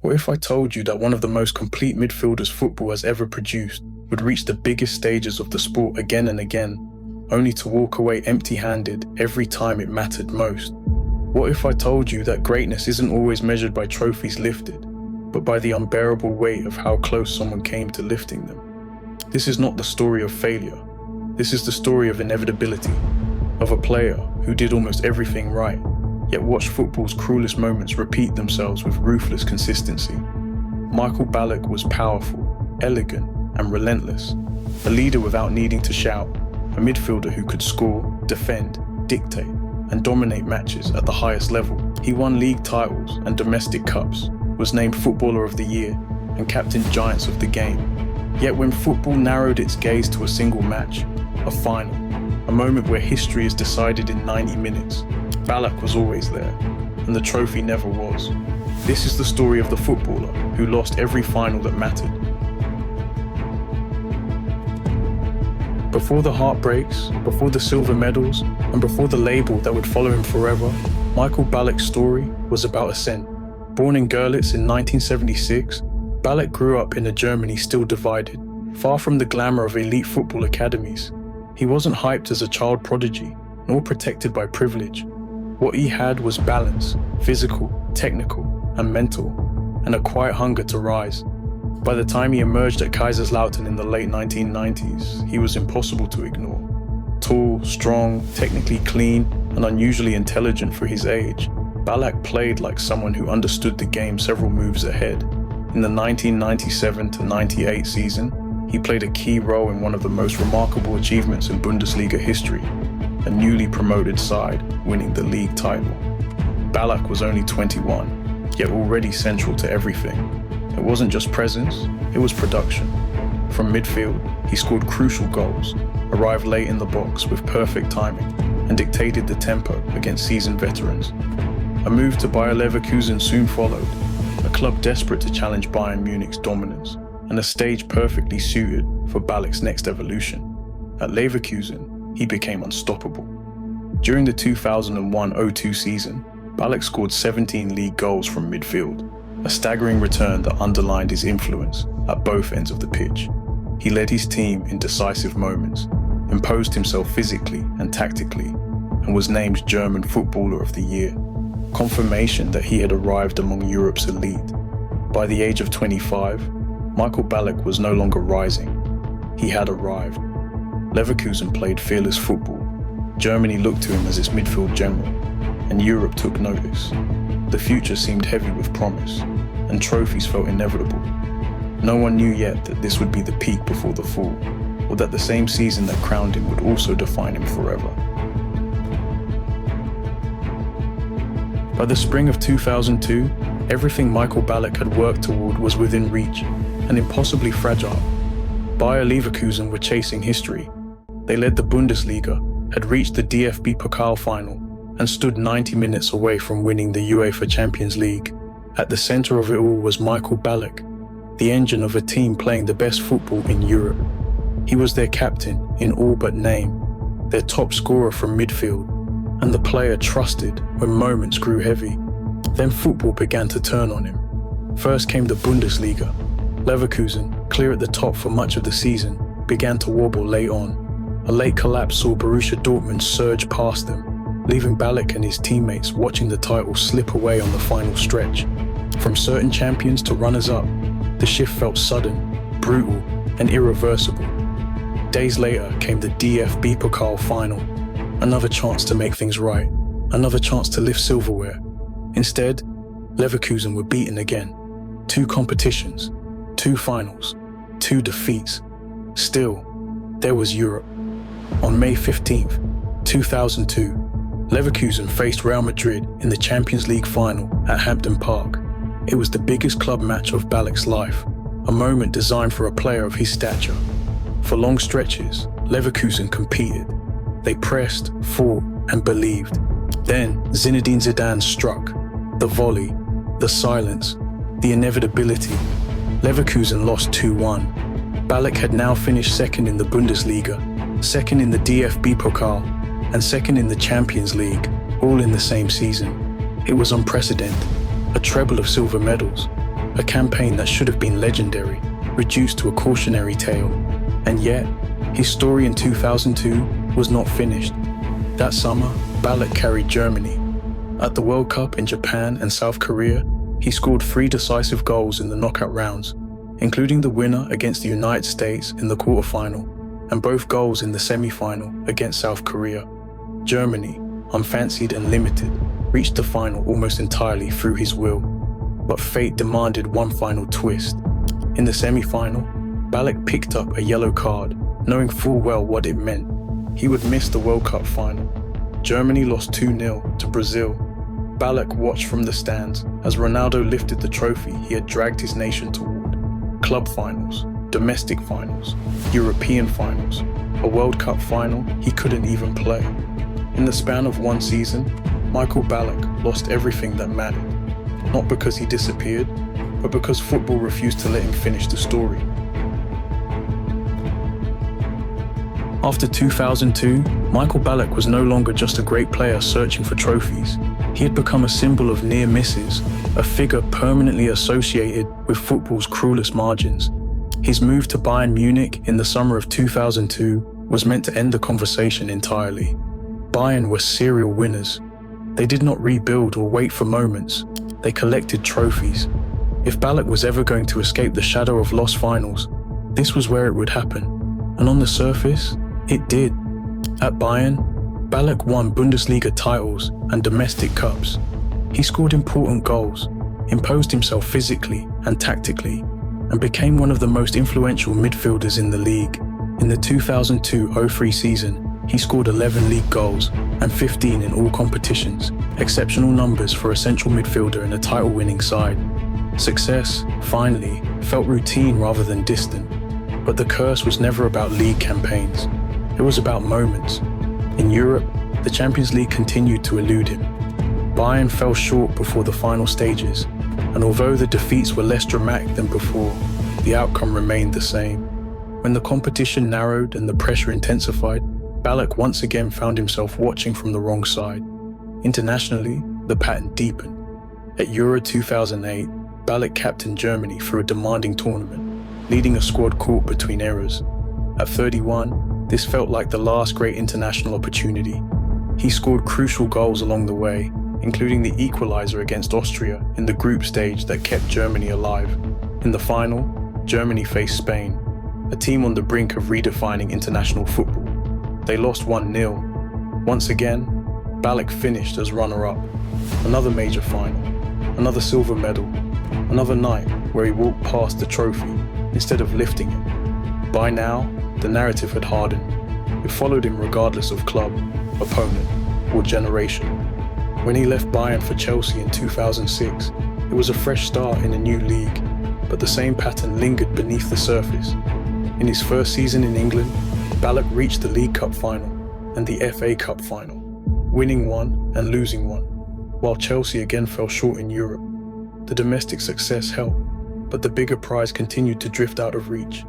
What if I told you that one of the most complete midfielders football has ever produced would reach the biggest stages of the sport again and again, only to walk away empty-handed every time it mattered most? What if I told you that greatness isn't always measured by trophies lifted, but by the unbearable weight of how close someone came to lifting them? This is not the story of failure. This is the story of inevitability, of a player who did almost everything right, yet watched football's cruelest moments repeat themselves with ruthless consistency. Michael Ballack was powerful, elegant, and relentless, a leader without needing to shout, a midfielder who could score, defend, dictate, and dominate matches at the highest level. He won league titles and domestic cups, was named Footballer of the Year, and captained giants of the game. Yet when football narrowed its gaze to a single match, a final, a moment where history is decided in 90 minutes, Ballack was always there, and the trophy never was. This is the story of the footballer who lost every final that mattered. Before the heartbreaks, before the silver medals, and before the label that would follow him forever, Michael Ballack's story was about ascent. Born in Görlitz in 1976, Ballack grew up in a Germany still divided, far from the glamour of elite football academies. He wasn't hyped as a child prodigy, nor protected by privilege. What he had was balance, physical, technical, and mental, and a quiet hunger to rise. By the time he emerged at Kaiserslautern in the late 1990s, he was impossible to ignore. Tall, strong, technically clean, and unusually intelligent for his age, Ballack played like someone who understood the game several moves ahead. In the 1997-98 season, he played a key role in one of the most remarkable achievements in Bundesliga history, a newly promoted side winning the league title. Ballack was only 21, yet already central to everything. It wasn't just presence, it was production. From midfield, he scored crucial goals, arrived late in the box with perfect timing, and dictated the tempo against seasoned veterans. A move to Bayer Leverkusen soon followed, a club desperate to challenge Bayern Munich's dominance, and a stage perfectly suited for Ballack's next evolution. At Leverkusen, he became unstoppable. During the 2001-02 season, Ballack scored 17 league goals from midfield, a staggering return that underlined his influence at both ends of the pitch. He led his team in decisive moments, imposed himself physically and tactically, and was named German Footballer of the Year, confirmation that he had arrived among Europe's elite. By the age of 25, Michael Ballack was no longer rising. He had arrived. Leverkusen played fearless football. Germany looked to him as its midfield general, and Europe took notice. The future seemed heavy with promise, and trophies felt inevitable. No one knew yet that this would be the peak before the fall, or that the same season that crowned him would also define him forever. By the spring of 2002, everything Michael Ballack had worked toward was within reach, and impossibly fragile. Bayer Leverkusen were chasing history. They led the Bundesliga, had reached the DFB Pokal final, and stood 90 minutes away from winning the UEFA Champions League. At the center of it all was Michael Ballack, the engine of a team playing the best football in Europe. He was their captain in all but name, their top scorer from midfield, and the player trusted when moments grew heavy. Then football began to turn on him. First came the Bundesliga. Leverkusen, clear at the top for much of the season, began to wobble late on. A late collapse saw Borussia Dortmund surge past them, leaving Ballack and his teammates watching the title slip away on the final stretch. From certain champions to runners-up, the shift felt sudden, brutal, and irreversible. Days later came the DFB Pokal final, another chance to make things right, another chance to lift silverware. Instead, Leverkusen were beaten again. 2 competitions, 2 finals, 2 defeats. Still, there was Europe. On May 15th, 2002, Leverkusen faced Real Madrid in the Champions League final at Hampden Park. It was the biggest club match of Ballack's life, a moment designed for a player of his stature. For long stretches, Leverkusen competed. They pressed, fought, and believed. Then Zinedine Zidane struck. The volley, the silence, the inevitability. Leverkusen lost 2-1. Ballack had now finished second in the Bundesliga, second in the DFB Pokal, and second in the Champions League, all in the same season. It was unprecedented, a treble of silver medals, a campaign that should have been legendary, reduced to a cautionary tale. And yet, his story in 2002 was not finished. That summer, Ballack carried Germany. At the World Cup in Japan and South Korea, he scored 3 decisive goals in the knockout rounds, including the winner against the United States in the quarterfinal, and both goals in the semi-final against South Korea. Germany, unfancied and limited, reached the final almost entirely through his will. But fate demanded one final twist. In the semi-final, Ballack picked up a yellow card, knowing full well what it meant. He would miss the World Cup final. Germany lost 2-0 to Brazil. Ballack watched from the stands as Ronaldo lifted the trophy he had dragged his nation toward. Club finals, domestic finals, European finals, a World Cup final he couldn't even play. In the span of one season, Michael Ballack lost everything that mattered. Not because he disappeared, but because football refused to let him finish the story. After 2002, Michael Ballack was no longer just a great player searching for trophies. He had become a symbol of near misses, a figure permanently associated with football's cruelest margins. His move to Bayern Munich in the summer of 2002 was meant to end the conversation entirely. Bayern were serial winners. They did not rebuild or wait for moments. They collected trophies. If Ballack was ever going to escape the shadow of lost finals, this was where it would happen. And on the surface, it did. At Bayern, Ballack won Bundesliga titles and domestic cups. He scored important goals, imposed himself physically and tactically, and became one of the most influential midfielders in the league. In the 2002-03 season, he scored 11 league goals and 15 in all competitions, exceptional numbers for a central midfielder in a title-winning side. Success, finally, felt routine rather than distant. But the curse was never about league campaigns. It was about moments. In Europe, the Champions League continued to elude him. Bayern fell short before the final stages, and although the defeats were less dramatic than before, the outcome remained the same. When the competition narrowed and the pressure intensified, Ballack once again found himself watching from the wrong side. Internationally, the pattern deepened. At Euro 2008, Ballack captained Germany through a demanding tournament, leading a squad caught between errors. At 31, this felt like the last great international opportunity. He scored crucial goals along the way, including the equalizer against Austria in the group stage that kept Germany alive. In the final, Germany faced Spain, a team on the brink of redefining international football. They lost 1-0. Once again, Ballack finished as runner-up. Another major final, another silver medal, another night where he walked past the trophy instead of lifting it. By now, the narrative had hardened. It followed him regardless of club, opponent, or generation. When he left Bayern for Chelsea in 2006, it was a fresh start in a new league, but the same pattern lingered beneath the surface. In his first season in England, Ballack reached the League Cup final and the FA Cup final, winning one and losing one, while Chelsea again fell short in Europe. The domestic success helped, but the bigger prize continued to drift out of reach.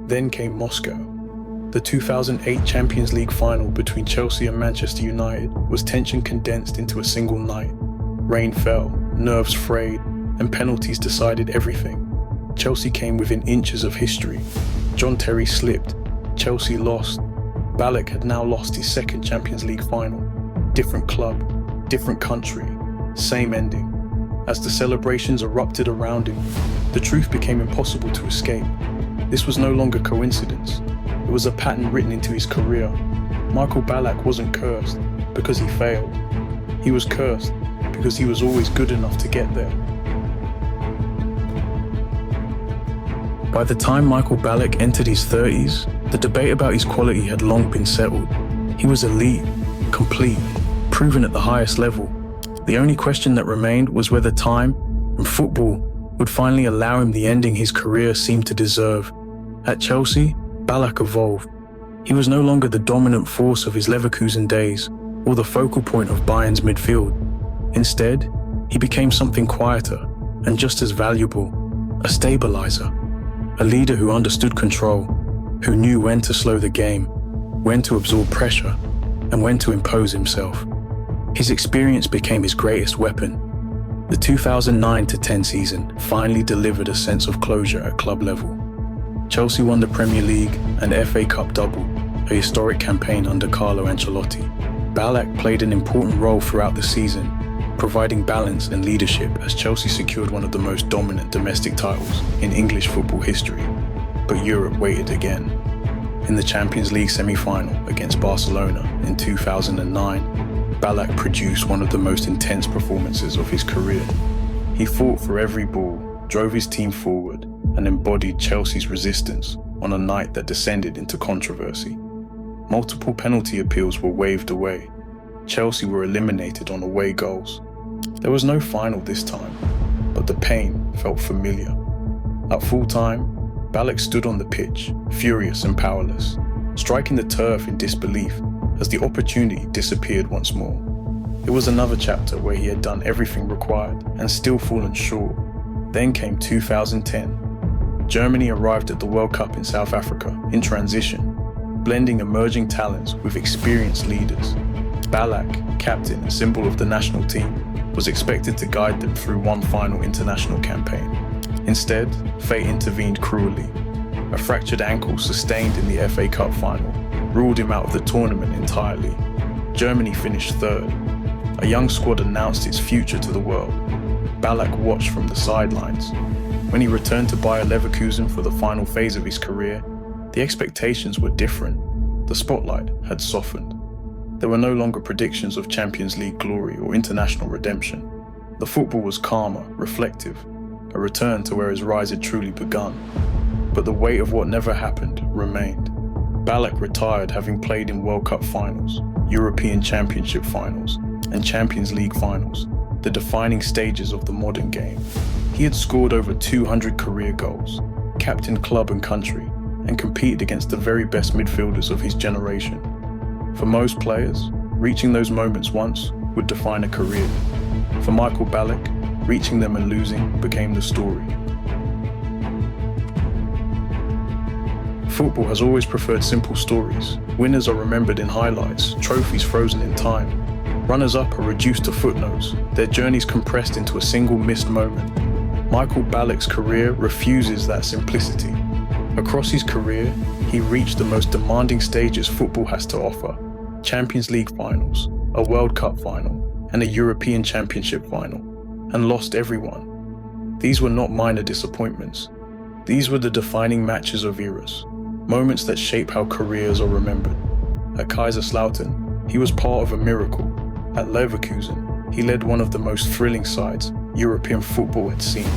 Then came Moscow. The 2008 Champions League final between Chelsea and Manchester United was tension condensed into a single night. Rain fell, nerves frayed, and penalties decided everything. Chelsea came within inches of history. John Terry slipped. Chelsea lost. Ballack had now lost his second Champions League final. Different club, different country, same ending. As the celebrations erupted around him, the truth became impossible to escape. This was no longer coincidence. It was a pattern written into his career. Michael Ballack wasn't cursed because he failed. He was cursed because he was always good enough to get there. By the time Michael Ballack entered his 30s, the debate about his quality had long been settled. He was elite, complete, proven at the highest level. The only question that remained was whether time and football would finally allow him the ending his career seemed to deserve. At Chelsea, Ballack evolved. He was no longer the dominant force of his Leverkusen days or the focal point of Bayern's midfield. Instead, he became something quieter and just as valuable, a stabilizer, a leader who understood control, who knew when to slow the game, when to absorb pressure, and when to impose himself. His experience became his greatest weapon. The 2009-10 season finally delivered a sense of closure at club level. Chelsea won the Premier League and FA Cup double, a historic campaign under Carlo Ancelotti. Ballack played an important role throughout the season, providing balance and leadership as Chelsea secured one of the most dominant domestic titles in English football history. But Europe waited again. In the Champions League semi-final against Barcelona in 2009, Ballack produced one of the most intense performances of his career. He fought for every ball, drove his team forward, and embodied Chelsea's resistance on a night that descended into controversy. Multiple penalty appeals were waved away. Chelsea were eliminated on away goals. There was no final this time, but the pain felt familiar. At full time, Ballack stood on the pitch, furious and powerless, striking the turf in disbelief as the opportunity disappeared once more. It was another chapter where he had done everything required and still fallen short. Then came 2010. Germany arrived at the World Cup in South Africa in transition, blending emerging talents with experienced leaders. Ballack, captain and symbol of the national team, was expected to guide them through one final international campaign. Instead, fate intervened cruelly. A fractured ankle sustained in the FA Cup final ruled him out of the tournament entirely. Germany finished third. A young squad announced its future to the world. Ballack watched from the sidelines. When he returned to Bayer Leverkusen for the final phase of his career, the expectations were different. The spotlight had softened. There were no longer predictions of Champions League glory or international redemption. The football was calmer, reflective, a return to where his rise had truly begun. But the weight of what never happened remained. Ballack retired having played in World Cup finals, European Championship finals, and Champions League finals, the defining stages of the modern game. He had scored over 200 career goals, captained club and country, and competed against the very best midfielders of his generation. For most players, reaching those moments once would define a career. For Michael Ballack, reaching them and losing became the story. Football has always preferred simple stories. Winners are remembered in highlights, trophies frozen in time. Runners-up are reduced to footnotes, their journeys compressed into a single missed moment. Michael Ballack's career refuses that simplicity. Across his career, he reached the most demanding stages football has to offer: Champions League finals, a World Cup final, and a European Championship final, and lost everyone. These were not minor disappointments. These were the defining matches of eras, moments that shape how careers are remembered. At Kaiserslautern, he was part of a miracle. At Leverkusen, he led one of the most thrilling sides European football had seen.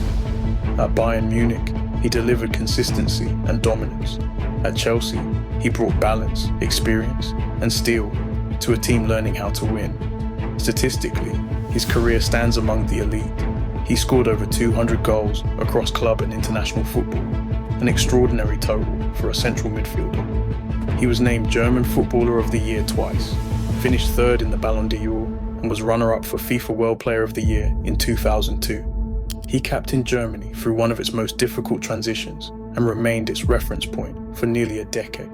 At Bayern Munich, he delivered consistency and dominance. At Chelsea, he brought balance, experience, and steel to a team learning how to win. Statistically, his career stands among the elite. He scored over 200 goals across club and international football, an extraordinary total for a central midfielder. He was named German Footballer of the Year twice, finished third in the Ballon d'Or, and was runner-up for FIFA World Player of the Year in 2002. He captained Germany through one of its most difficult transitions and remained its reference point for nearly a decade.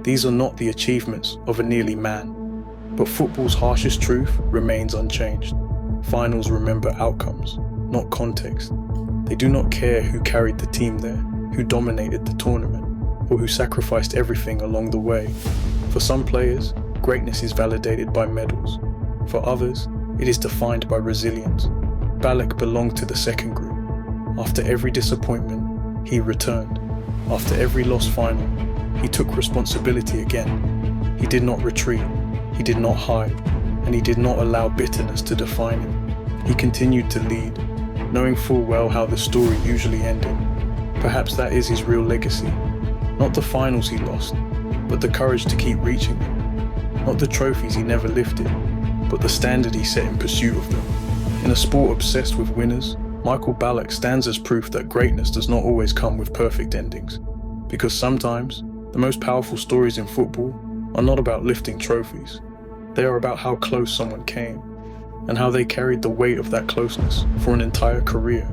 These are not the achievements of a nearly man, but football's harshest truth remains unchanged. Finals remember outcomes, not context. They do not care who carried the team there, who dominated the tournament, or who sacrificed everything along the way. For some players, greatness is validated by medals. For others, it is defined by resilience. Ballack belonged to the second group. After every disappointment, he returned. After every lost final, he took responsibility again. He did not retreat, he did not hide, and he did not allow bitterness to define him. He continued to lead, knowing full well how the story usually ended. Perhaps that is his real legacy. Not the finals he lost, but the courage to keep reaching them. Not the trophies he never lifted, but the standard he set in pursuit of them. In a sport obsessed with winners, Michael Ballack stands as proof that greatness does not always come with perfect endings. Because sometimes, the most powerful stories in football are not about lifting trophies. They are about how close someone came, and how they carried the weight of that closeness for an entire career.